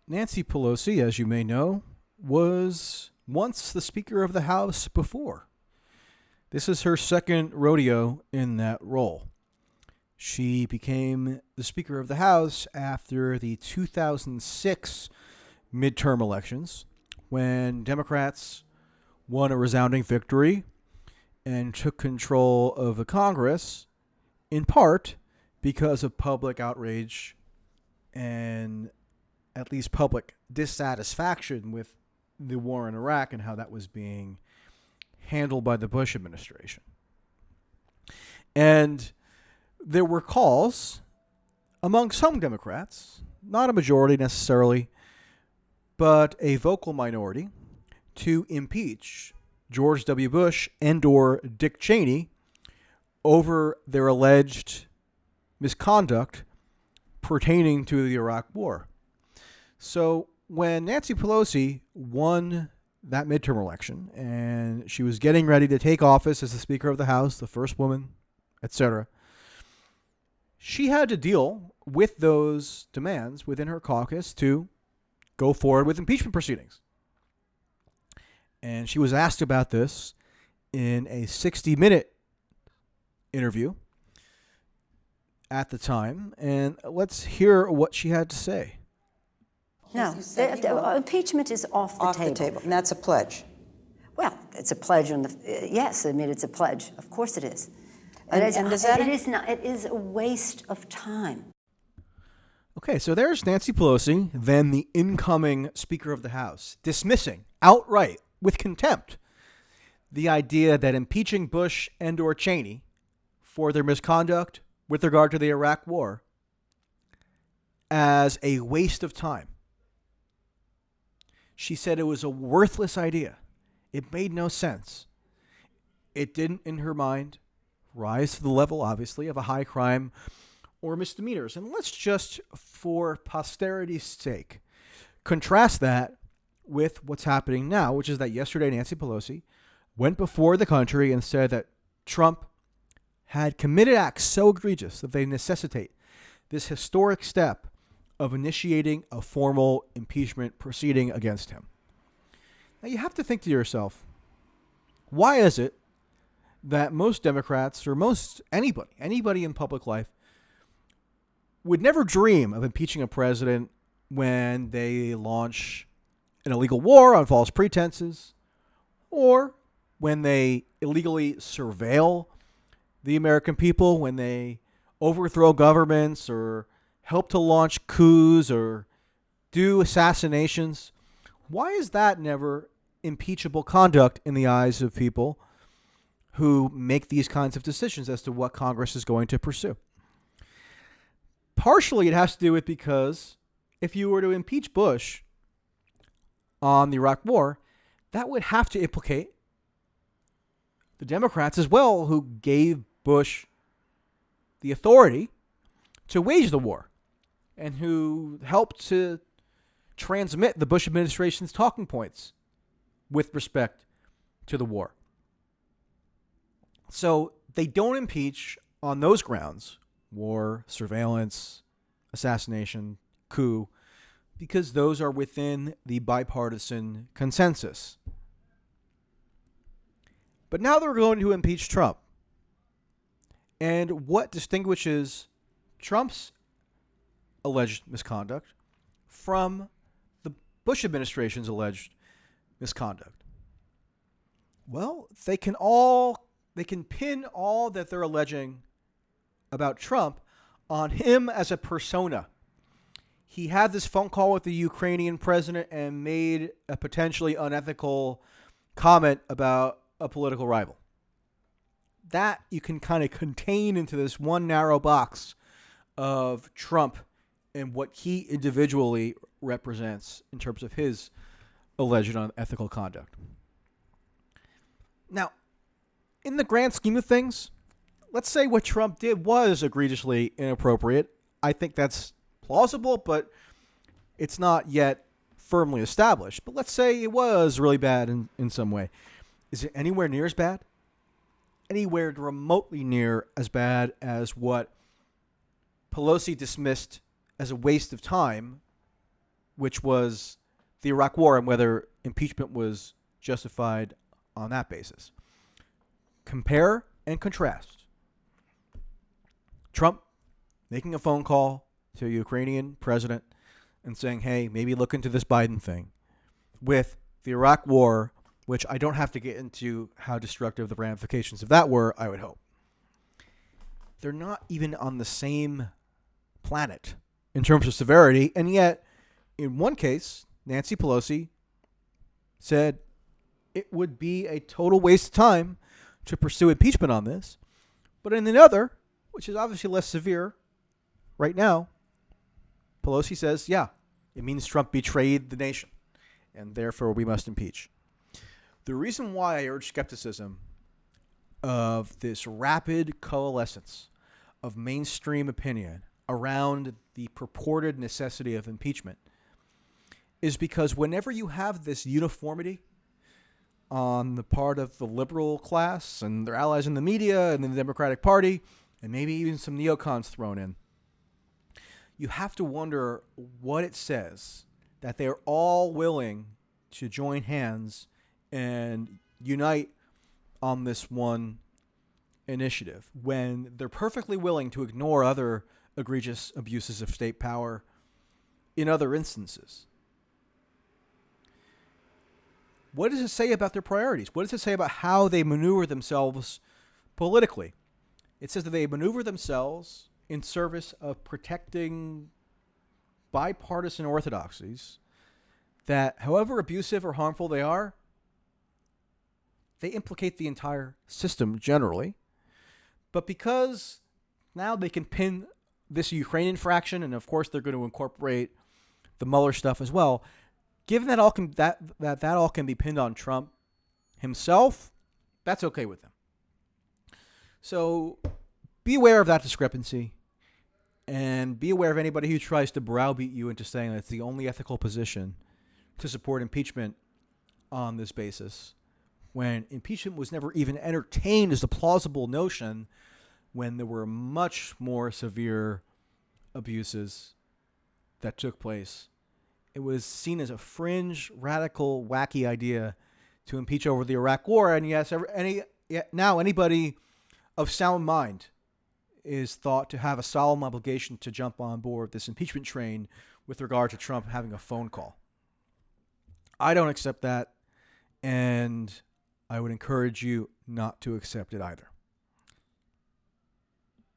Nancy Pelosi, as you may know, was once the Speaker of the House before. This is her second rodeo in that role. She became the Speaker of the House after the 2006 midterm elections, when Democrats won a resounding victory and took control of the Congress, in part because of public outrage and at least public dissatisfaction with the war in Iraq and how that was being handled by the Bush administration. And there were calls among some Democrats, not a majority necessarily, but a vocal minority, to impeach George W. Bush and or Dick Cheney over their alleged misconduct pertaining to the Iraq War. So when Nancy Pelosi won that midterm election and she was getting ready to take office as the Speaker of the House, the first woman, etc., she had to deal with those demands within her caucus to go forward with impeachment proceedings. And she was asked about this in a 60-minute interview at the time. And let's hear what she had to say. No, impeachment is off the table. And that's a pledge. Well, it's a pledge on the, yes, I mean, it's a pledge. Of course it is. And does that... It is not, it is a waste of time. Okay, so there's Nancy Pelosi, then the incoming Speaker of the House, dismissing outright, with contempt, the idea that impeaching Bush and or Cheney for their misconduct with regard to the Iraq War as a waste of time. She said it was a worthless idea. It made no sense. It didn't, in her mind, rise to the level, obviously, of a high crime or misdemeanors. And let's just, for posterity's sake, contrast that with what's happening now, which is that yesterday Nancy Pelosi went before the country and said that Trump had committed acts so egregious that they necessitate this historic step of initiating a formal impeachment proceeding against him. Now you have to think to yourself, why is it that most Democrats or most anybody in public life would never dream of impeaching a president when they launch an illegal war on false pretenses, or when they illegally surveil the American people, when they overthrow governments or help to launch coups or do assassinations? Why is that never impeachable conduct in the eyes of people who make these kinds of decisions as to what Congress is going to pursue? Partially, it has to do with because if you were to impeach Bush on the Iraq War, that would have to implicate the Democrats as well, who gave Bush the authority to wage the war and who helped to transmit the Bush administration's talking points with respect to the war. So they don't impeach on those grounds, war, surveillance, assassination, coup, because those are within the bipartisan consensus. But now they're going to impeach Trump. And what distinguishes Trump's alleged misconduct from the Bush administration's alleged misconduct? Well, they can pin all that they're alleging about Trump on him as a persona. He had this phone call with the Ukrainian president and made a potentially unethical comment about a political rival. That you can kind of contain into this one narrow box of Trump and what he individually represents in terms of his alleged unethical conduct. Now, in the grand scheme of things, let's say what Trump did was egregiously inappropriate. I think that's plausible, but it's not yet firmly established. But let's say it was really bad in some way. Is it anywhere near as bad? Anywhere remotely near as bad as what Pelosi dismissed as a waste of time which was the Iraq War and whether impeachment was justified on that basis. Compare and contrast. Trump making a phone call to a Ukrainian president and saying, hey, maybe look into this Biden thing, with the Iraq War, which I don't have to get into how destructive the ramifications of that were, I would hope. They're not even on the same planet in terms of severity, and yet, in one case, Nancy Pelosi said it would be a total waste of time to pursue impeachment on this. But in another, which is obviously less severe right now, Pelosi says, yeah, it means Trump betrayed the nation, and therefore we must impeach. The reason why I urge skepticism of this rapid coalescence of mainstream opinion around the purported necessity of impeachment is because whenever you have this uniformity on the part of the liberal class and their allies in the media and in the Democratic Party, and maybe even some neocons thrown in, you have to wonder what it says that they're all willing to join hands and unite on this one initiative when they're perfectly willing to ignore other egregious abuses of state power in other instances. What does it say about their priorities? What does it say about how they maneuver themselves politically? It says that they maneuver themselves in service of protecting bipartisan orthodoxies that, however abusive or harmful they are, they implicate the entire system generally. But because now they can pin this Ukrainian fraction, and of course they're going to incorporate the Mueller stuff as well, given that all can be pinned on Trump himself, that's okay with them. So be aware of that discrepancy, and be aware of anybody who tries to browbeat you into saying that it's the only ethical position to support impeachment on this basis, when impeachment was never even entertained as a plausible notion when there were much more severe abuses that took place. It was seen as a fringe, radical, wacky idea to impeach over the Iraq War. And yes, now anybody of sound mind is thought to have a solemn obligation to jump on board this impeachment train with regard to Trump having a phone call. I don't accept that, and I would encourage you not to accept it either.